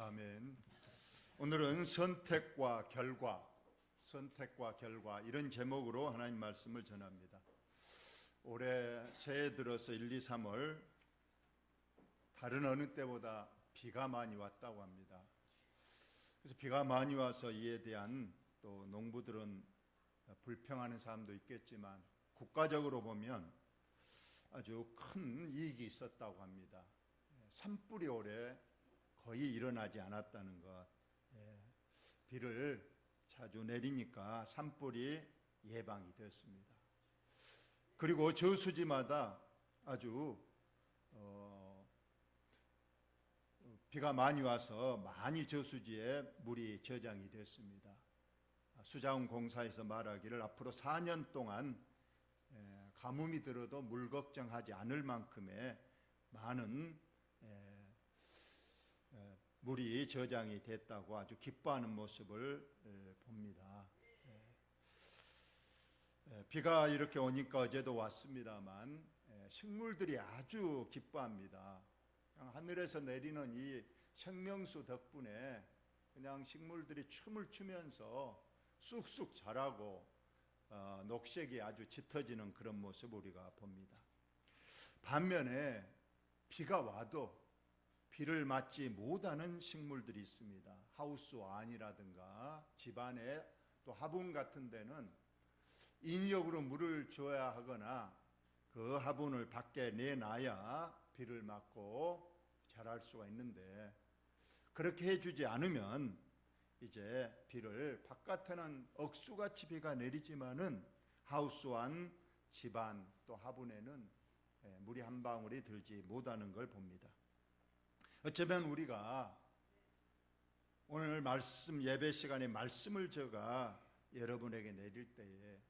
아멘. 오늘은 선택과 결과 이런 제목으로 하나님 말씀을 전합니다. 올해 새해 들어서 1, 2, 3월 다른 어느 때보다 비가 많이 왔다고 합니다. 그래서 비가 많이 와서 이에 대한 또 농부들은 불평하는 사람도 있겠지만 국가적으로 보면 아주 큰 이익이 있었다고 합니다. 산불이 올해 거의 일어나지 않았다는 것. 비를 자주 내리니까 산불이 예방이 됐습니다. 그리고 저수지마다 아주 비가 많이 와서 많이 저수지에 물이 저장이 됐습니다. 수자원 공사에서 말하기를 앞으로 4년 동안 가뭄이 들어도 물 걱정하지 않을 만큼의 많은 물이 저장이 됐다고 아주 기뻐하는 모습을 봅니다. 비가 이렇게 오니까 어제도 왔습니다만 식물들이 아주 기뻐합니다. 그냥 하늘에서 내리는 이 생명수 덕분에 그냥 식물들이 춤을 추면서 쑥쑥 자라고 녹색이 아주 짙어지는 그런 모습 우리가 봅니다. 반면에 비가 와도 비를 맞지 못하는 식물들이 있습니다. 하우스완이라든가 집안에 또 화분 같은 데는 인력으로 물을 줘야 하거나 그 화분을 밖에 내놔야 비를 맞고 자랄 수가 있는데 그렇게 해주지 않으면 이제 비를 바깥에는 억수같이 비가 내리지만은 하우스완 집안 또 화분에는 물이 한 방울이 들지 못하는 걸 봅니다. 어쩌면 우리가 오늘 말씀 예배 시간에 말씀을 제가 여러분에게 내릴 때에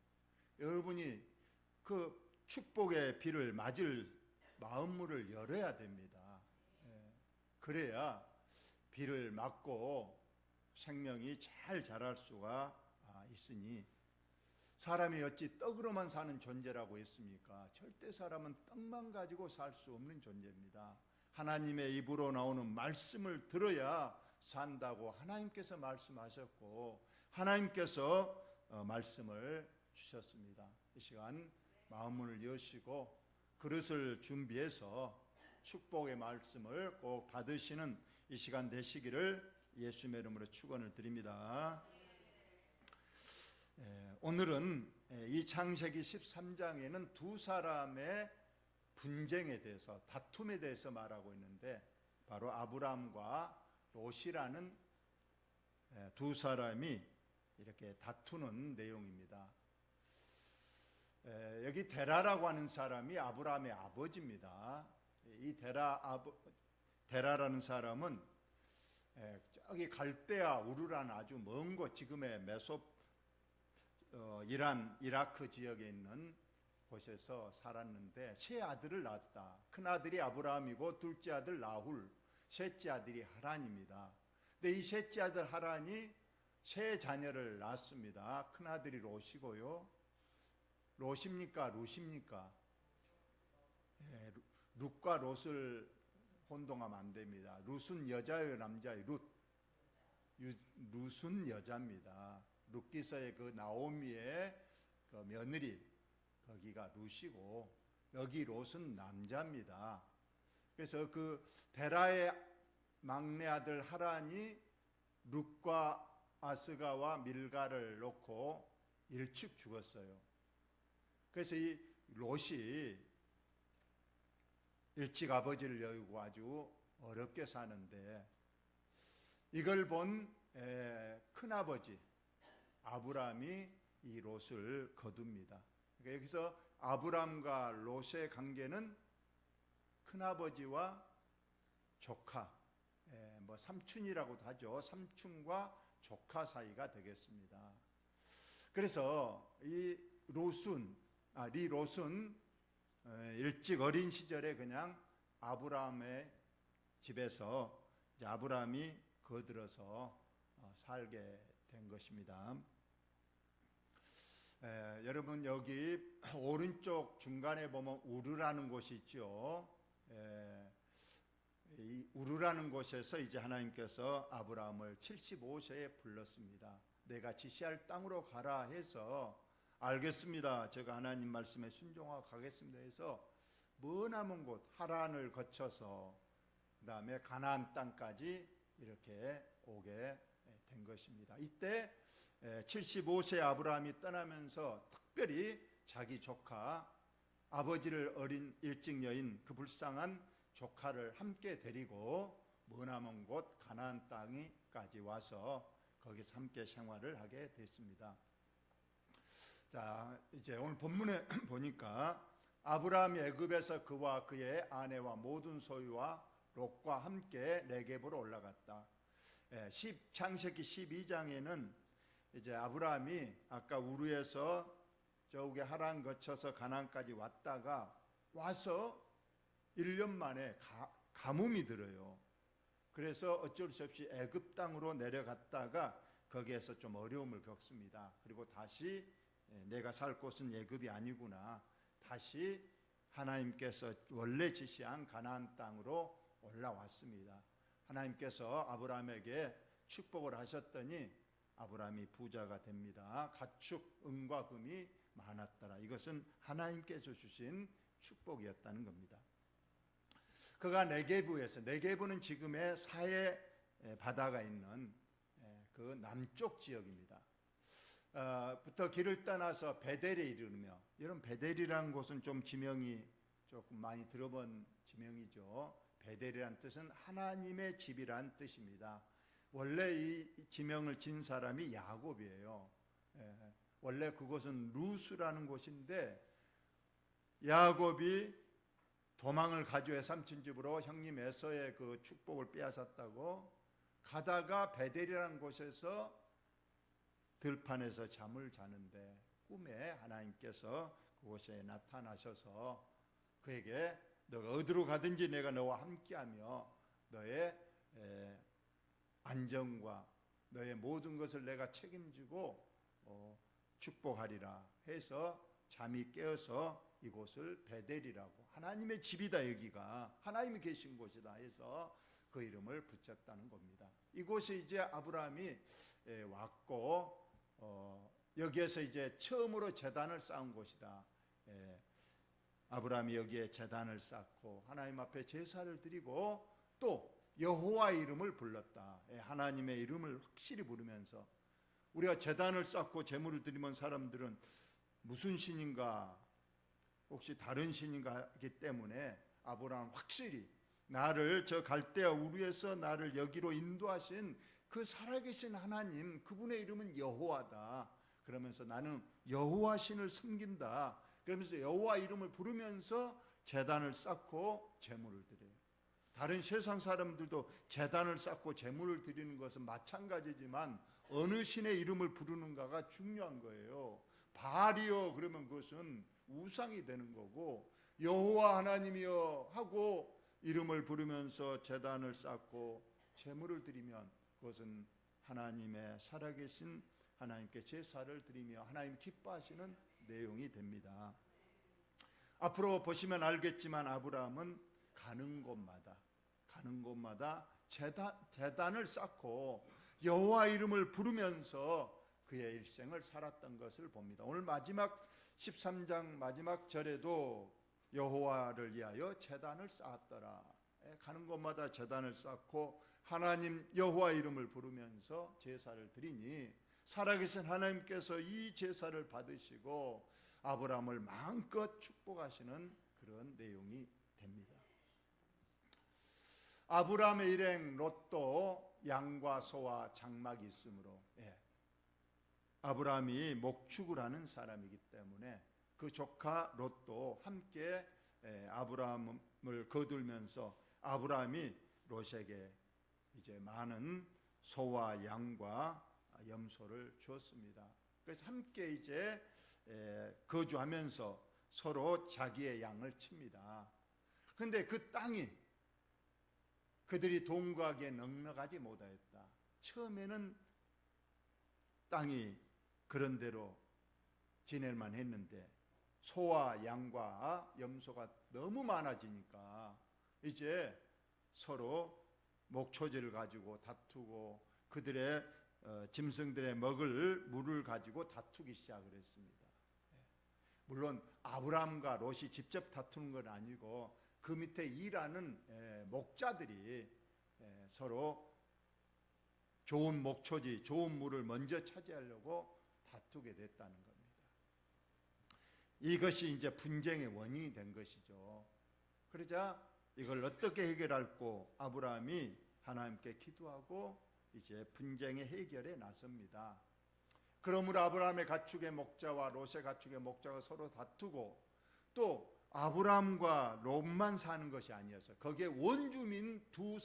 여러분이 그 축복의 비를 맞을 마음문을 열어야 됩니다. 그래야 비를 맞고 생명이 잘 자랄 수가 있으니 사람이 어찌 떡으로만 사는 존재라고 했습니까? 절대 사람은 떡만 가지고 살 수 없는 존재입니다. 하나님의 입으로 나오는 말씀을 들어야 산다고 하나님께서 말씀하셨고 하나님께서 말씀을 주셨습니다. 이 시간 마음문을 여시고 그릇을 준비해서 축복의 말씀을 꼭 받으시는 이 시간 되시기를 예수님의 이름으로 축원을 드립니다. 오늘은 이 창세기 13장에는 두 사람의 분쟁에 대해서 다툼에 대해서 말하고 있는데 바로 아브람과 롯이라는 두 사람이 이렇게 다투는 내용입니다. 여기 데라라고 하는 사람이 아브람의 아버지입니다. 이 데라라는 사람은 저기 갈대아 우르라는 아주 먼 곳 지금의 이란 이라크 지역에 있는 곳에서 살았는데 세 아들을 낳았다. 큰 아들이 아브라함이고 둘째 아들 나훌, 셋째 아들이 하란입니다. 근데 이 셋째 아들 하란이 세 자녀를 낳았습니다. 큰 아들이 롯이고요. 롯입니까? 룻입니까? 룻과 롯을 혼동하면 안 됩니다. 룻은 여자예요, 남자예요? 룻은 여자입니다. 룻기서의 그 나오미의 그 며느리 거기가 룻이고 여기 롯은 남자입니다. 그래서 그 데라의 막내 아들 하란이 룻과 아스가와 밀가를 놓고 일찍 죽었어요. 그래서 이 롯이 일찍 아버지를 여의고 아주 어렵게 사는데 이걸 본 큰아버지 아브람이 이 롯을 거둡니다. 그러니까 여기서 아브람과 롯의 관계는 큰아버지와 조카, 삼촌이라고도 하죠. 삼촌과 조카 사이가 되겠습니다. 그래서 이 롯은 일찍 어린 시절에 그냥 아브람의 집에서 이제 아브람이 거들어서 살게 된 것입니다. 여러분 여기 오른쪽 중간에 보면 우르라는 곳이 있죠. 이 우르라는 곳에서 이제 하나님께서 아브라함을 75세에 불렀습니다. 내가 지시할 땅으로 가라 해서 알겠습니다. 제가 하나님 말씀에 순종하고 가겠습니다 해서 머나먼 곳 하란을 거쳐서 그다음에 가나안 땅까지 이렇게 오게 된 것입니다. 이때 75세 아브라함이 떠나면서 특별히 자기 조카 아버지를 어린 일찍 여인 그 불쌍한 조카를 함께 데리고 머나먼 곳 가나안 땅까지 와서 거기서 함께 생활을 하게 됐습니다. 자, 이제 오늘 본문에 보니까 아브라함이 애굽에서 그와 그의 아내와 모든 소유와 롯과 함께 네겝으로 올라갔다. 창세기 12장에는 이제 아브라함이 아까 우르에서 저기 하란 거쳐서 가나안까지 왔다가 와서 1년 만에 가뭄이 들어요. 그래서 어쩔 수 없이 애굽 땅으로 내려갔다가 거기에서 좀 어려움을 겪습니다. 그리고 다시 내가 살 곳은 애굽이 아니구나, 다시 하나님께서 원래 지시한 가나안 땅으로 올라왔습니다. 하나님께서 아브라함에게 축복을 하셨더니 아브라함이 부자가 됩니다. 가축 은과 금이 많았더라. 이것은 하나님께서 주신 축복이었다는 겁니다. 그가 네게부에서, 네게부는 지금의 사해 바다가 있는 그 남쪽 지역입니다. 부터 길을 떠나서 베델에 이르며, 여러분 베델이라는 곳은 좀 지명이 조금 많이 들어본 지명이죠. 베델이란 뜻은 하나님의 집이란 뜻입니다. 원래 이 지명을 진 사람이 야곱이에요. 원래 그곳은 루스라는 곳인데 야곱이 도망을 가져해 삼촌 집으로 형님 에서의 그 축복을 빼앗았다고 가다가 베델이라는 곳에서 들판에서 잠을 자는데 꿈에 하나님께서 그곳에 나타나셔서 그에게 너가 어디로 가든지 내가 너와 함께하며 너의 안정과 너의 모든 것을 내가 책임지고 축복하리라 해서 잠이 깨어서 이곳을 베델이라고, 하나님의 집이다, 여기가 하나님이 계신 곳이다 해서 그 이름을 붙였다는 겁니다. 이곳에 이제 아브라함이 왔고 여기에서 이제 처음으로 제단을 쌓은 곳이다. 아브라함이 여기에 제단을 쌓고 하나님 앞에 제사를 드리고 또 여호와 이름을 불렀다. 하나님의 이름을 확실히 부르면서, 우리가 제단을 쌓고 제물을 드리면 사람들은 무슨 신인가, 혹시 다른 신인가 하기 때문에 아브라함은 확실히 나를 저 갈대아 우르에서 나를 여기로 인도하신 그 살아계신 하나님, 그분의 이름은 여호와다. 그러면서 나는 여호와 신을 섬긴다. 그러면서 여호와 이름을 부르면서 제단을 쌓고 제물을 드려요. 다른 세상 사람들도 제단을 쌓고 제물을 드리는 것은 마찬가지지만 어느 신의 이름을 부르는가가 중요한 거예요. 바알이여 그러면 그것은 우상이 되는 거고, 여호와 하나님이여 하고 이름을 부르면서 제단을 쌓고 제물을 드리면 그것은 하나님의 살아계신 하나님께 제사를 드리며 하나님 기뻐하시는 내용이 됩니다. 앞으로 보시면 알겠지만 아브라함은 가는 곳마다 제단을 쌓고 여호와 이름을 부르면서 그의 일생을 살았던 것을 봅니다. 오늘 마지막 13장 마지막 절에도 여호와를 위하여 제단을 쌓았더라. 가는 곳마다 제단을 쌓고 하나님 여호와 이름을 부르면서 제사를 드리니 살아계신 하나님께서 이 제사를 받으시고 아브라함을 마음껏 축복하시는 그런 내용이 됩니다. 아브라함의 일행 롯도 양과 소와 장막이 있으므로, 아브라함이 목축을 하는 사람이기 때문에 그 조카 롯도 함께 아브라함을 거들면서 아브라함이 롯에게 이제 많은 소와 양과 염소를 주었습니다. 그래서 함께 이제 거주하면서 서로 자기의 양을 칩니다. 그런데 그 땅이 그들이 동거하기에 넉넉하지 못하였다. 처음에는 땅이 그런 대로 지낼만 했는데 소와 양과 염소가 너무 많아지니까 이제 서로 목초지를 가지고 다투고 그들의 짐승들의 먹을 물을 가지고 다투기 시작을 했습니다. 물론 아브라함과 롯이 직접 다투는 건 아니고 그 밑에 일하는 목자들이 서로 좋은 목초지, 좋은 물을 먼저 차지하려고 다투게 됐다는 겁니다. 이것이 이제 분쟁의 원인이 된 것이죠. 그러자 이걸 어떻게 해결할고 아브라함이 하나님께 기도하고 이제 분쟁의 해결에 나섭니다. 그러므로 아브라함의 가축의 목자와 롯의 가축의 목자가 서로 다투고 또 아브라함과 롯만 사는 것이 아니었어요. 거기에 원주민 두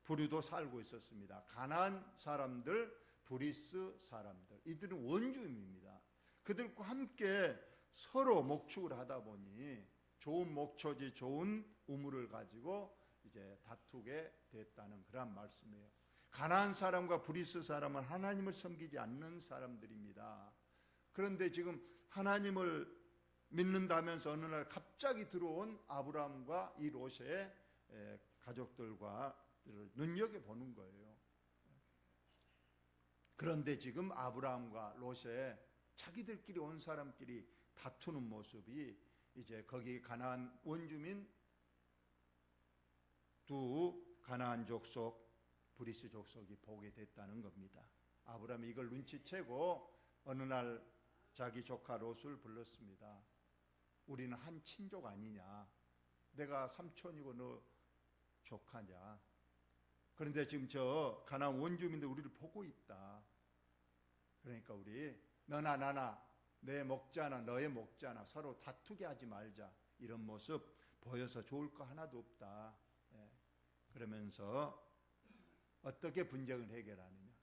부류도 살고 있었습니다. 가나안 사람들, 브리스 사람들. 이들은 원주민입니다. 그들과 함께 서로 목축을 하다 보니 좋은 목초지, 좋은 우물을 가지고 이제 다투게 됐다는 그런 말씀이에요. 가나안 사람과 브리스 사람은 하나님을 섬기지 않는 사람들입니다. 그런데 지금 하나님을 믿는다면서 어느 날 갑자기 들어온 아브라함과 이 롯의 가족들과 눈여겨보는 거예요. 그런데 지금 아브라함과 롯의 자기들끼리 온 사람끼리 다투는 모습이 이제 거기 가나안 원주민 두 가나안 족속 브리스 족속이 보게 됐다는 겁니다. 아브라함이 이걸 눈치채고 어느 날 자기 조카 롯을 불렀습니다. 우리는 한 친족 아니냐? 내가 삼촌이고 너 조카냐? 그런데 지금 저 가나안 원주민들 우리를 보고 있다. 그러니까 우리 너나 나나 내 목자나 너의 목자나 서로 다투게 하지 말자. 이런 모습 보여서 좋을 거 하나도 없다. 그러면서 어떻게 분쟁을 해결하느냐?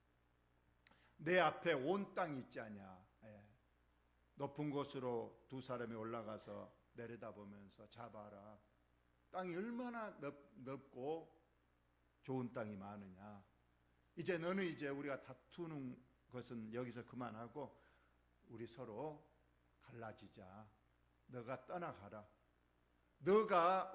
내 앞에 온 땅이 있지 않냐? 높은 곳으로 두 사람이 올라가서 내려다보면서 잡아라. 땅이 얼마나 넓고 좋은 땅이 많으냐? 이제 너는 이제 우리가 다투는 것은 여기서 그만하고 우리 서로 갈라지자. 너가 떠나가라. 너가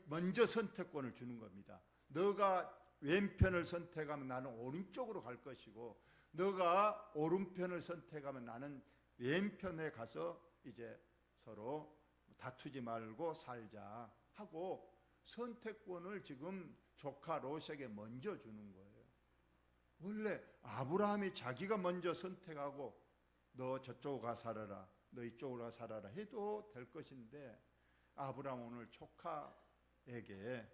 먼저 선택권을 주는 겁니다. 너가 왼편을 선택하면 나는 오른쪽으로 갈 것이고 너가 오른편을 선택하면 나는 왼편에 가서 이제 서로 다투지 말고 살자 하고 선택권을 지금 조카 롯에게 먼저 주는 거예요. 원래 아브라함이 자기가 먼저 선택하고 너 저쪽으로 가 살아라, 너 이쪽으로 가 살아라 해도 될 것인데 아브라함 오늘 조카에게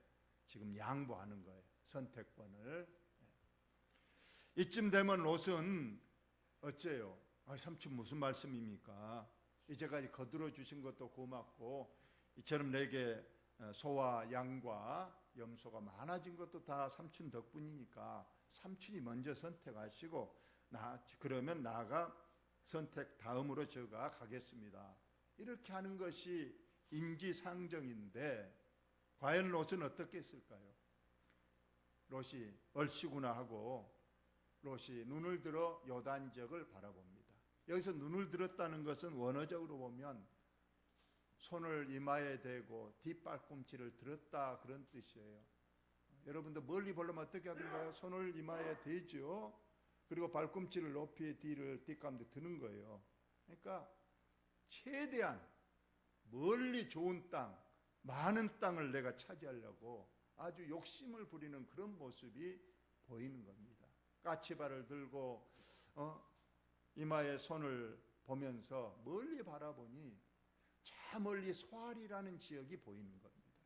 지금 양보하는 거예요. 선택권을. 이쯤 되면 롯은 어째요? 삼촌 무슨 말씀입니까? 이제까지 거들어 주신 것도 고맙고 이처럼 내게 소와 양과 염소가 많아진 것도 다 삼촌 덕분이니까 삼촌이 먼저 선택하시고 그러면 나가 선택 다음으로 저가 가겠습니다. 이렇게 하는 것이 인지상정인데 과연 롯은 어떻게 했을까요? 롯이 얼씨구나 하고 롯이 눈을 들어 요단 지역을 바라봅니다. 여기서 눈을 들었다는 것은 원어적으로 보면 손을 이마에 대고 뒷발꿈치를 들었다 그런 뜻이에요. 여러분들 멀리 보려면 어떻게 하던가요? 손을 이마에 대죠. 그리고 발꿈치를 높이 뒷가운데 드는 거예요. 그러니까 최대한 멀리 좋은 땅, 많은 땅을 내가 차지하려고 아주 욕심을 부리는 그런 모습이 보이는 겁니다. 까치발을 들고 이마에 손을 보면서 멀리 바라보니 저 멀리 소알이라는 지역이 보이는 겁니다.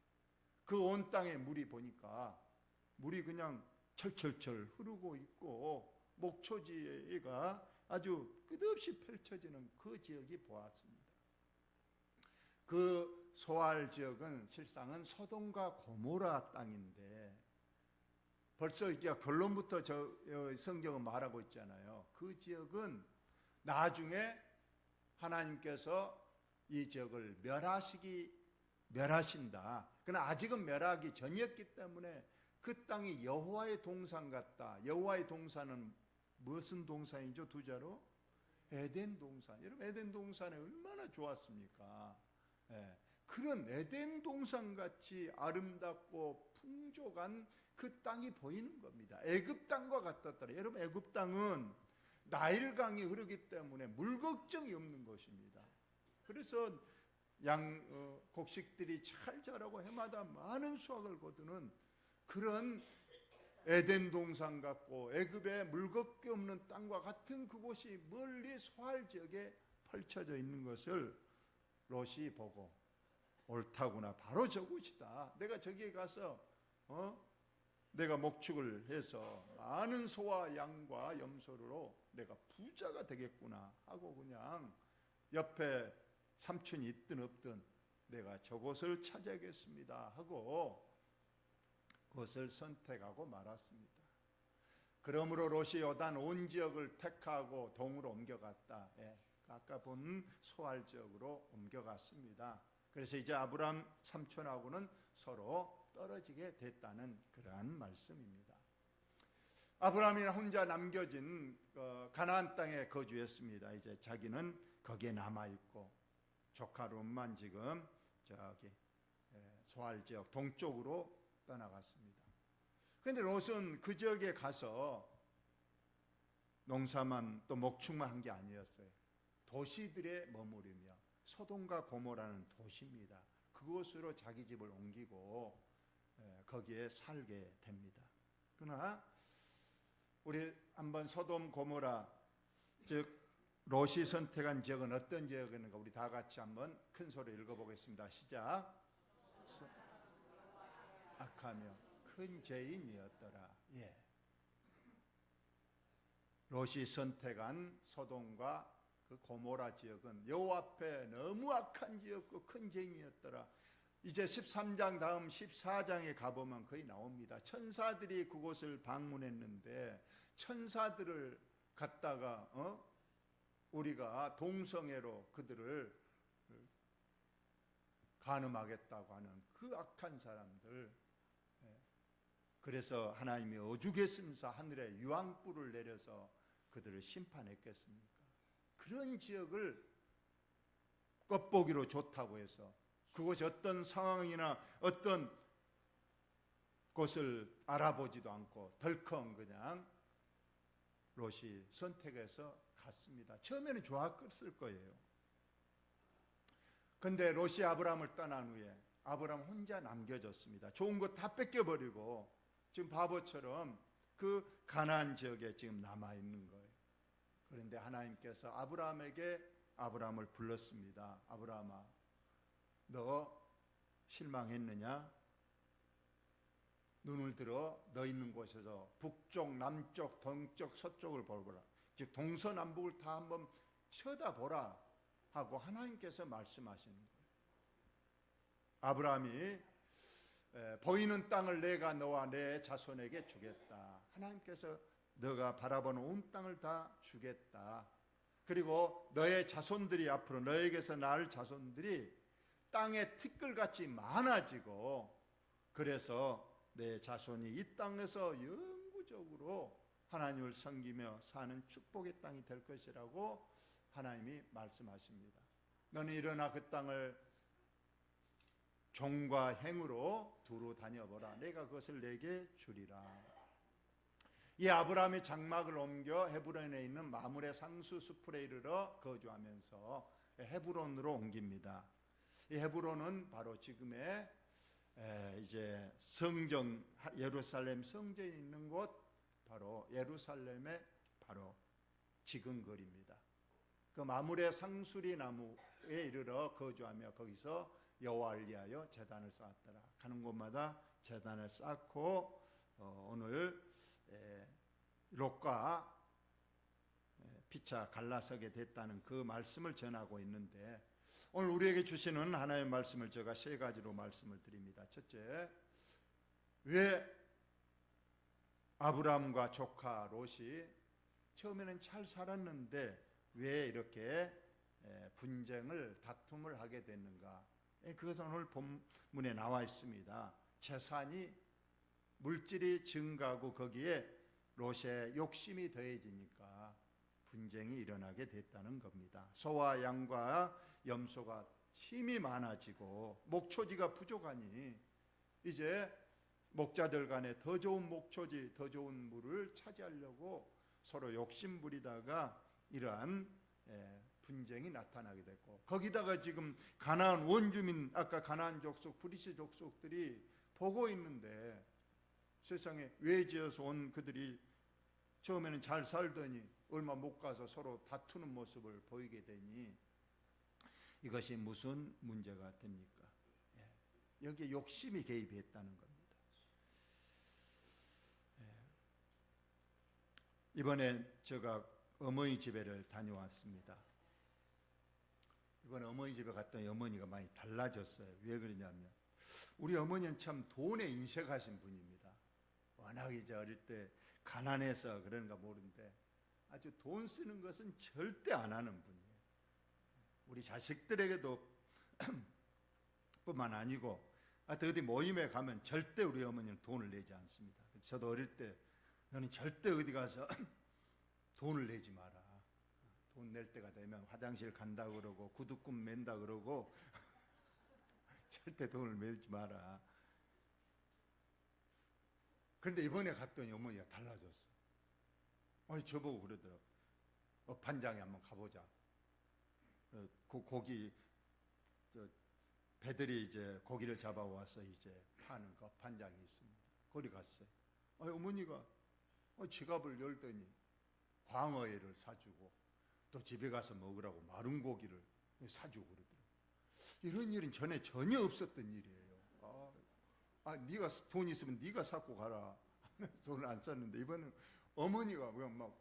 그 온 땅에 물이 보니까 물이 그냥 철철철 흐르고 있고 목초지가 아주 끝없이 펼쳐지는 그 지역이 보았습니다. 그 소알 지역은 실상은 소돔과 고모라 땅인데 벌써 이제 결론부터 성경은 말하고 있잖아요. 그 지역은 나중에 하나님께서 이 지역을 멸하신다. 그러나 아직은 멸하기 전이었기 때문에 그 땅이 여호와의 동산 같다. 여호와의 동산은 무슨 동산이죠? 두 자로? 에덴 동산. 여러분 에덴 동산이 얼마나 좋았습니까? 그런 에덴 동산같이 아름답고 풍족한 그 땅이 보이는 겁니다. 애굽 땅과 같았더라. 여러분, 애굽 땅은 나일강이 흐르기 때문에 물 걱정이 없는 것입니다. 그래서 곡식들이 잘 자라고 해마다 많은 수확을 거두는 그런 에덴 동산 같고 애굽의 물 걱정 없는 땅과 같은 그곳이 멀리 소알 지역에 펼쳐져 있는 것을 롯이 보고 옳다구나, 바로 저곳이다. 내가 저기에 가서 내가 목축을 해서 많은 소와 양과 염소로 내가 부자가 되겠구나 하고 그냥 옆에 삼촌이 있든 없든 내가 저곳을 찾아야겠습니다 하고 그것을 선택하고 말았습니다. 그러므로 롯이 요단 온 지역을 택하고 동으로 옮겨갔다. 아까 본 소알 지역으로 옮겨갔습니다. 그래서 이제 아브람 삼촌하고는 서로 떨어지게 됐다는 그러한 말씀입니다. 아브라함이 혼자 남겨진 가나안 땅에 거주했습니다. 이제 자기는 거기에 남아있고 조카 롯만 지금 저기 소알 지역 동쪽으로 떠나갔습니다. 그런데 롯은 그 지역에 가서 농사만 또 목축만 한 게 아니었어요. 도시들에 머무르며 소돔과 고모라는 도시입니다. 그곳으로 자기 집을 옮기고 거기에 살게 됩니다. 그러나 우리 한번 소돔 고모라, 즉 롯이 선택한 지역은 어떤 지역인가 우리 다 같이 한번 큰 소리로 읽어보겠습니다. 시작. 악하며 큰 죄인이었더라. 롯이 선택한 소돔과 그 고모라 지역은 여호와 앞에 너무 악한 지역고 큰 죄인이었더라. 이제 13장 다음 14장에 가보면 거의 나옵니다. 천사들이 그곳을 방문했는데 천사들을 갖다가 우리가 동성애로 그들을 간음하겠다고 하는 그 악한 사람들, 그래서 하나님이 오죽했으면서 하늘에 유황불을 내려서 그들을 심판했겠습니까? 그런 지역을 겉보기로 좋다고 해서 그것이 어떤 상황이나 어떤 곳을 알아보지도 않고 덜컹 그냥 롯이 선택해서 갔습니다. 처음에는 좋았을 거예요. 근데 롯이 아브라함을 떠난 후에 아브라함 혼자 남겨졌습니다. 좋은 것 다 뺏겨버리고 지금 바보처럼 그 가나안 지역에 지금 남아있는 거예요. 그런데 하나님께서 아브라함을 불렀습니다. 아브라함아, 너 실망했느냐? 눈을 들어 너 있는 곳에서 북쪽, 남쪽, 동쪽, 서쪽을 보거라. 즉 동서남북을 다 한번 쳐다보라 하고 하나님께서 말씀하시는 거예요. 아브라함이 보이는 땅을 내가 너와 내 자손에게 주겠다. 하나님께서 너가 바라보는 온 땅을 다 주겠다. 그리고 너의 자손들이 앞으로 너에게서 낳을 자손들이 땅에 티끌같이 많아지고 그래서 내 자손이 이 땅에서 영구적으로 하나님을 섬기며 사는 축복의 땅이 될 것이라고 하나님이 말씀하십니다. 너는 일어나 그 땅을 종과 행으로 두루 다녀보라. 내가 그것을 내게 주리라. 이 아브라함이 장막을 옮겨 헤브론에 있는 마므레 상수 수풀에 이르러 거주하면서 헤브론으로 옮깁니다. 이 헤브론은 바로 지금의 이제 성정, 예루살렘 성전이 있는 곳, 바로 예루살렘의 바로 지금 거리입니다. 그 마므레 상수리 나무에 이르러 거주하며 거기서 여호와를 위하여 제단을 쌓았더라. 가는 곳마다 제단을 쌓고 오늘 롯과 피차 갈라서게 됐다는 그 말씀을 전하고 있는데, 오늘 우리에게 주시는 하나님의 말씀을 제가 세 가지로 말씀을 드립니다. 첫째, 왜 아브라함과 조카 롯이 처음에는 잘 살았는데 왜 이렇게 분쟁을, 다툼을 하게 됐는가? 그것은 오늘 본문에 나와 있습니다. 재산이, 물질이 증가하고 거기에 롯의 욕심이 더해지니까 분쟁이 일어나게 됐다는 겁니다. 소와 양과 염소가 힘이 많아지고 목초지가 부족하니 이제 목자들 간에 더 좋은 목초지, 더 좋은 물을 차지하려고 서로 욕심 부리다가 이러한 분쟁이 나타나게 됐고, 거기다가 지금 가나안 원주민, 아까 가나안 족속, 브리스 족속들이 보고 있는데 세상에 외지에서 온 그들이 처음에는 잘 살더니 얼마 못 가서 서로 다투는 모습을 보이게 되니 이것이 무슨 문제가 됩니까? 여기에 욕심이 개입했다는 겁니다. 이번에 제가 어머니 집에를 다녀왔습니다. 이번에 어머니 집에 갔더니 어머니가 많이 달라졌어요. 왜 그러냐면 우리 어머니는 참 돈에 인색하신 분입니다. 워낙 이제 어릴 때 가난해서 그런가 모르는데 아주 돈 쓰는 것은 절대 안 하는 분이에요. 우리 자식들에게도 뿐만 아니고 어디 모임에 가면 절대 우리 어머니는 돈을 내지 않습니다. 저도 어릴 때 너는 절대 어디 가서 돈을 내지 마라. 돈 낼 때가 되면 화장실 간다 그러고 구두꿈 맨다 그러고 절대 돈을 내지 마라. 그런데 이번에 갔더니 어머니가 달라졌어. 저보고 그러더라고. 반장에 한번 가보자. 고기 배들이 이제 고기를 잡아와서 이제 파는 거 반장이 있습니다. 거기 갔어요. 어머니가 지갑을 열더니 광어회를 사주고 또 집에 가서 먹으라고 마른 고기를 사주고 그러더라고요. 이런 일은 전에 전혀 없었던 일이에요. 네가 돈 있으면 네가 사고 가라 하면서 돈을 안 샀는데 이번엔 어머니가 막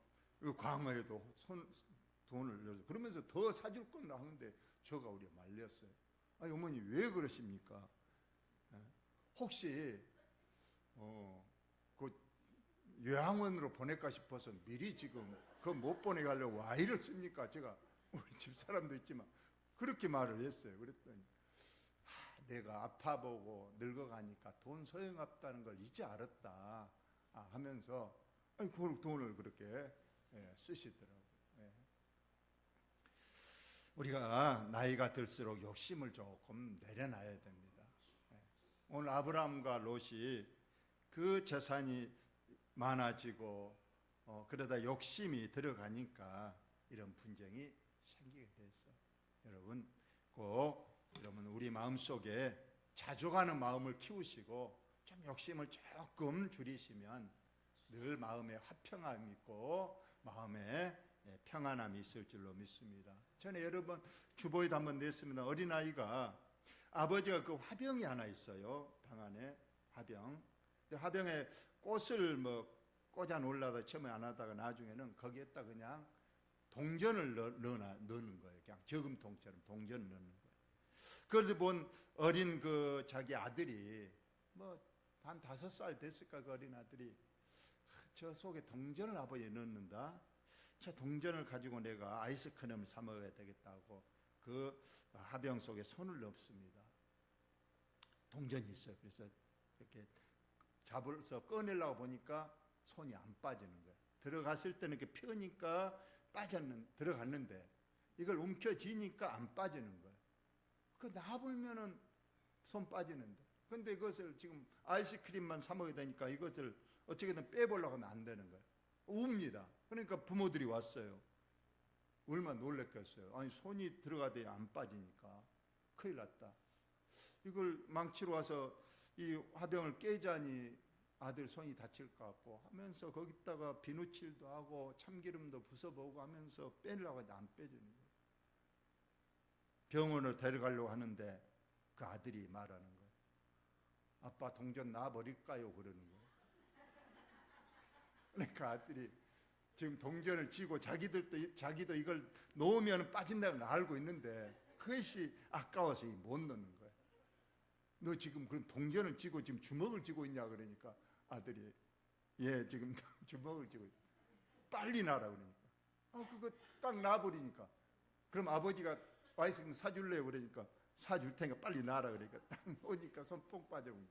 광어회도 돈을 내서 그러면서 더 사줄 건다 하는데 저가 우리가 말렸어요. 어머니 왜 그러십니까? 혹시 그 요양원으로 보낼까 싶어서 미리 지금 그거 못 보내게 하려고 와이를 씁니까? 제가 우리 집 사람도 있지만 그렇게 말을 했어요. 그랬더니 내가 아파보고 늙어가니까 돈 소용없다는 걸 이제 알았다 하면서 그 돈을 그렇게 쓰시더라고요. 우리가 나이가 들수록 욕심을 조금 내려놔야 됩니다. 오늘 아브라함과 롯이 그 재산이 많아지고 그러다 욕심이 들어가니까 이런 분쟁이 생기게 됐어요. 여러분 여러분 우리 마음속에 자족하는 마음을 키우시고 좀 욕심을 조금 줄이시면 늘 마음에 화평함이 있고 마음에 평안함이 있을 줄로 믿습니다. 전에 여러 번 주보에도 한번 냈습니다. 어린아이가 아버지가 그 화병이 하나 있어요. 방 안에 화병. 화병에 꽃을 꽂아 놓으려다 처음에 안 하다가 나중에는 거기에다 그냥 동전을 넣는 거예요. 그냥 저금통처럼 동전을 넣는 거예요. 그걸 본 어린 자기 아들이 한 5살 됐을까 그 어린 아들이 저 속에 동전을 아버지에 넣는다. 저 동전을 가지고 내가 아이스크림을 사 먹어야 되겠다고 그 화병 속에 손을 넣습니다. 동전이 있어요. 그래서 이렇게 잡아서 꺼내려고 보니까 손이 안 빠지는 거예요. 들어갔을 때는 이렇게 펴니까 들어갔는데 이걸 움켜쥐니까 안 빠지는 거예요. 놔불면은 손 빠지는데. 근데 이것을 지금 아이스크림만 사 먹어야 되니까 이것을 어떻게든 빼보려고 하면 안 되는 거예요. 웁니다. 그러니까 부모들이 왔어요. 얼마나 놀랬겠어요. 손이 들어가더니 안 빠지니까 큰일 났다. 이걸 망치로 와서 이 화병을 깨자니 아들 손이 다칠 것 같고 하면서 거기다가 비누칠도 하고 참기름도 부숴보고 하면서 빼려고 하는데 안 빼지는 거예요. 병원을 데려가려고 하는데 그 아들이 말하는 거예요. 아빠 동전 놔버릴까요? 그러는 거예요. 그러니까 아들이 지금 동전을 쥐고 자기도 이걸 놓으면 빠진다는 걸 알고 있는데 그것이 아까워서 못 넣는 거예요. 너 지금 그런 동전을 쥐고 지금 주먹을 쥐고 있냐 그러니까 아들이 지금 주먹을 쥐고 있어. 빨리 놔라 그러니까 그거 딱 놔버리니까 그럼 아버지가 아이스크림 사줄래요 그러니까 사줄 테니까 빨리 놔라 그러니까 딱 놓으니까 손 뽕 빠져버린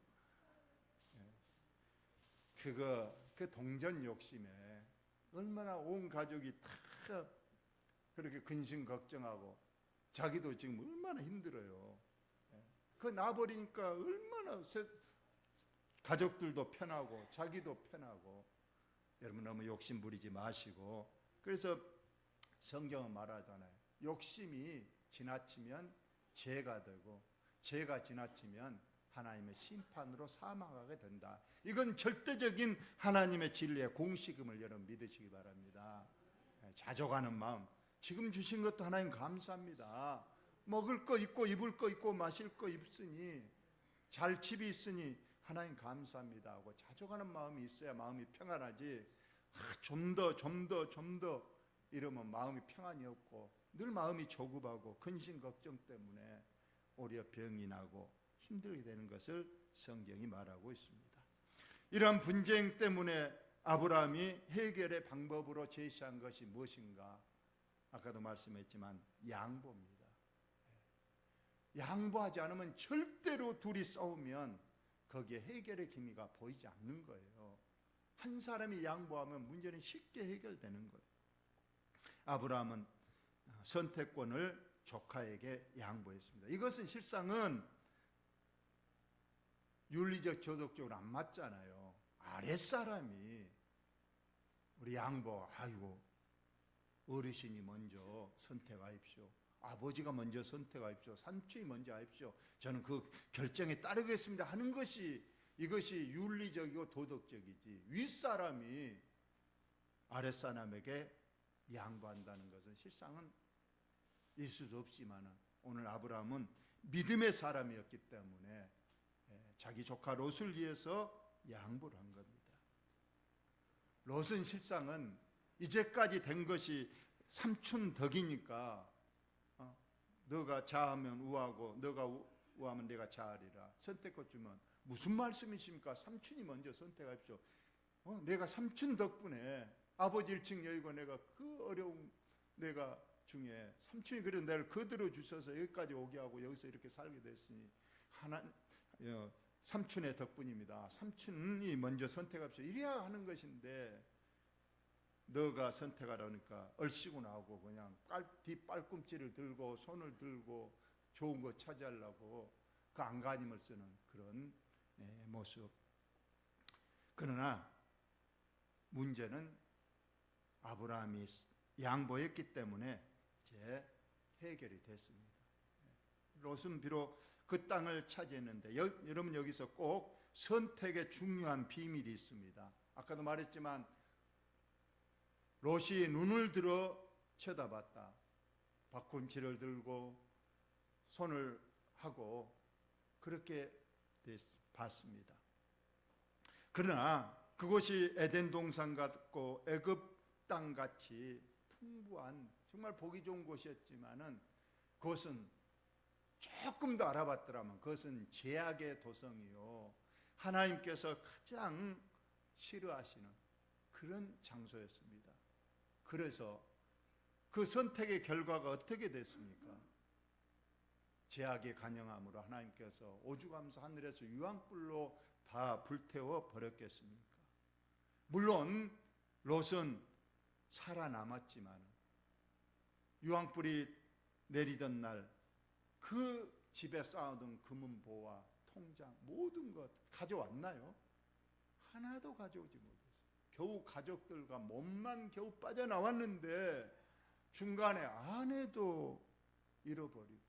그 동전 욕심에 얼마나 온 가족이 다 그렇게 근심 걱정하고 자기도 지금 얼마나 힘들어요. 그 놔버리니까 얼마나 가족들도 편하고 자기도 편하고. 여러분 너무 욕심 부리지 마시고. 그래서 성경은 말하잖아요. 욕심이 지나치면 죄가 되고 죄가 지나치면 하나님의 심판으로 사망하게 된다. 이건 절대적인 하나님의 진리의 공식임을 여러분 믿으시기 바랍니다. 자족하는 마음, 지금 주신 것도 하나님 감사합니다. 먹을 거 있고 입을 거 있고 마실 거 있으니 잘 집이 있으니 하나님 감사합니다 하고 자족하는 마음이 있어야 마음이 평안하지. 좀 더 이러면 마음이 평안이 없고 늘 마음이 조급하고 근심 걱정 때문에 오히려 병이 나고 힘들게 되는 것을 성경이 말하고 있습니다. 이러한 분쟁 때문에 아브라함이 해결의 방법으로 제시한 것이 무엇인가? 아까도 말씀했지만 양보입니다. 양보하지 않으면 절대로 둘이 싸우면 거기에 해결의 기미가 보이지 않는 거예요. 한 사람이 양보하면 문제는 쉽게 해결되는 거예요. 아브라함은 선택권을 조카에게 양보했습니다. 이것은 실상은 윤리적 조덕적으로 안 맞잖아요. 아랫사람이 우리 양보, 아이고 어르신이 먼저 선택하십시오. 아버지가 먼저 선택하십시오. 삼촌이 먼저 하십시오. 저는 그 결정에 따르겠습니다 하는 것이 이것이 윤리적이고 도덕적이지, 윗사람이 아랫사람에게 양보한다는 것은 실상은 있을 수 없지만 오늘 아브라함은 믿음의 사람이었기 때문에 자기 조카 롯을 위해서 양보를 한 겁니다. 롯은 실상은 이제까지 된 것이 삼촌 덕이니까 너가 자하면 우하고 너가 우하면 내가 자하리라. 선택권 주면 무슨 말씀이십니까? 삼촌이 먼저 선택하십시오. 내가 삼촌 덕분에 아버지 일층 여의고 내가 그 어려운 내가 중에 삼촌이 그래도 나를 거들어 주셔서 여기까지 오게 하고 여기서 이렇게 살게 됐으니 삼촌의 덕분입니다. 삼촌이 먼저 선택합시오. 이래야 하는 것인데 너가 선택하라니까 얼씨구 나오고 그냥 뒷발꿈치를 들고 손을 들고 좋은 거 차지하려고 그 안간힘을 쓰는 그런 모습. 그러나 문제는 아브라함이 양보했기 때문에 이제 해결이 됐습니다. 롯은 비록 그 땅을 차지했는데 여러분 여기서 꼭 선택의 중요한 비밀이 있습니다. 아까도 말했지만 롯이 눈을 들어 쳐다봤다. 발꿈치를 들고 손을 하고 그렇게 봤습니다. 그러나 그곳이 에덴 동산 같고 애굽 땅 같이 풍부한 정말 보기 좋은 곳이었지만은 그것은 조금 더 알아봤더라면 그것은 죄악의 도성이요 하나님께서 가장 싫어하시는 그런 장소였습니다. 그래서 그 선택의 결과가 어떻게 됐습니까? 죄악의 간영함으로 하나님께서 오죽하면서 하늘에서 유황불로 다 불태워 버렸겠습니까? 물론 롯은 살아남았지만 유황불이 내리던 날 그 집에 쌓아둔 금은보화, 통장 모든 것 가져왔나요? 하나도 가져오지 못했어요. 겨우 가족들과 몸만 겨우 빠져나왔는데 중간에 아내도 잃어버리고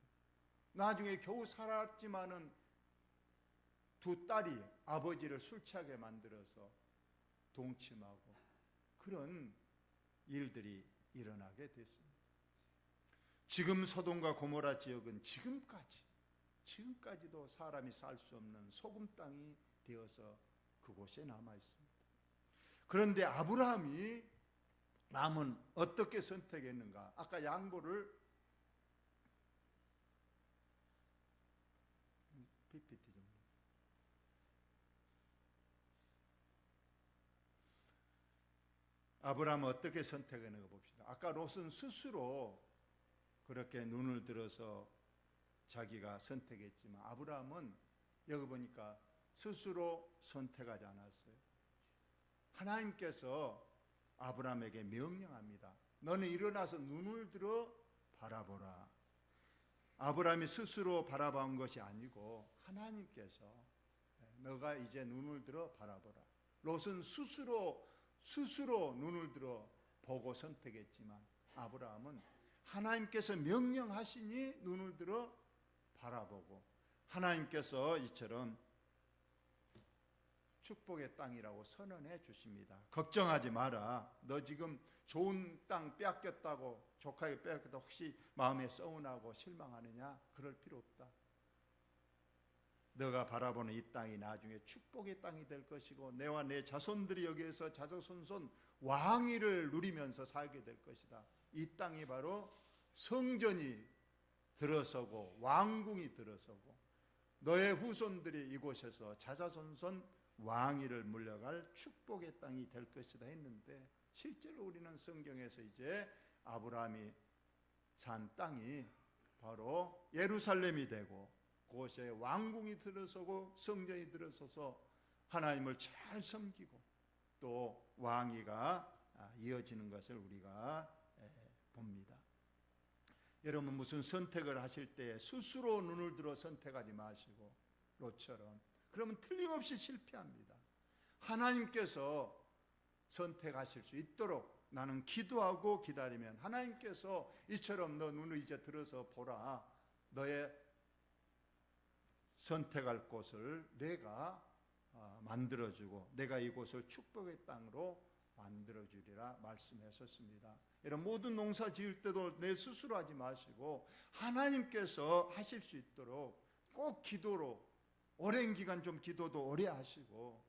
나중에 겨우 살았지만은 두 딸이 아버지를 술 취하게 만들어서 동침하고 그런 일들이 일어나게 됐습니다. 지금 소돔과 고모라 지역은 지금까지도 사람이 살 수 없는 소금 땅이 되어서 그곳에 남아 있습니다. 그런데 아브라함이 남은 어떻게 선택했는가? 아까 양보를 PPT 좀. 아브라함은 어떻게 선택했는가 봅시다. 아까 롯은 스스로 그렇게 눈을 들어서 자기가 선택했지만 아브라함은 여기 보니까 스스로 선택하지 않았어요. 하나님께서 아브라함에게 명령합니다. 너는 일어나서 눈을 들어 바라보라. 아브라함이 스스로 바라본 것이 아니고 하나님께서 너가 이제 눈을 들어 바라보라. 롯은 스스로 눈을 들어 보고 선택했지만 아브라함은 하나님께서 명령하시니 눈을 들어 바라보고 하나님께서 이처럼 축복의 땅이라고 선언해 주십니다. 걱정하지 마라. 너 지금 좋은 땅 빼앗겼다고, 조카에게 빼앗겼다고 혹시 마음에 서운하고 실망하느냐? 그럴 필요 없다. 너가 바라보는 이 땅이 나중에 축복의 땅이 될 것이고 내와 내 자손들이 여기에서 자자손손 왕위를 누리면서 살게 될 것이다. 이 땅이 바로 성전이 들어서고 왕궁이 들어서고 너의 후손들이 이곳에서 자자손손 왕위를 물려갈 축복의 땅이 될 것이다 했는데, 실제로 우리는 성경에서 이제 아브라함이 산 땅이 바로 예루살렘이 되고 그곳에 왕궁이 들어서고 성전이 들어서서 하나님을 잘 섬기고 또 왕위가 이어지는 것을 우리가 봅니다. 여러분, 무슨 선택을 하실 때 스스로 눈을 들어 선택하지 마시고 롯처럼, 그러면 틀림없이 실패합니다. 하나님께서 선택하실 수 있도록 나는 기도하고 기다리면 하나님께서 이처럼 너 눈을 이제 들어서 보라. 너의 선택할 곳을 내가 만들어주고 내가 이곳을 축복의 땅으로 만들어주리라 말씀하셨습니다. 이런 모든 농사 지을 때도 내 스스로 하지 마시고 하나님께서 하실 수 있도록 꼭 기도로, 오랜 기간 좀 기도도 오래 하시고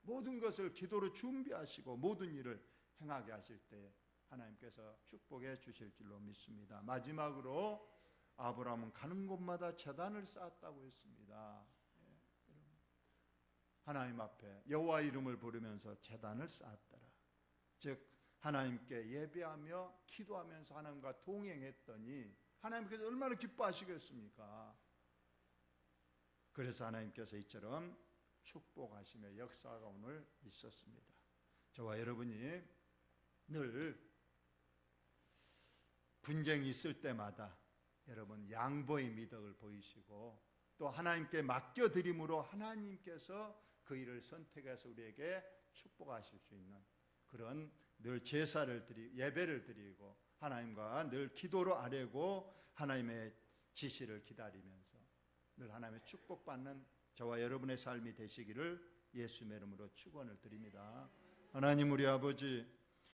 모든 것을 기도로 준비하시고 모든 일을 행하게 하실 때 하나님께서 축복해 주실 줄로 믿습니다. 마지막으로 아브라함은 가는 곳마다 제단을 쌓았다고 했습니다. 하나님 앞에 여호와 이름을 부르면서 제단을 쌓았더라. 즉 하나님께 예배하며 기도하면서 하나님과 동행했더니 하나님께서 얼마나 기뻐하시겠습니까? 그래서 하나님께서 이처럼 축복하시며 역사가 오늘 있었습니다. 저와 여러분이 늘 분쟁이 있을 때마다 여러분 양보의 미덕을 보이시고 또 하나님께 맡겨드림으로 하나님께서 그 일을 선택해서 우리에게 축복하실 수 있는 그런 늘 제사를 드리고 예배를 드리고 하나님과 늘 기도로 아뢰고 하나님의 지시를 기다리면서 늘 하나님의 축복받는 저와 여러분의 삶이 되시기를 예수님의 이름으로 축원을 드립니다. 하나님 우리 아버지,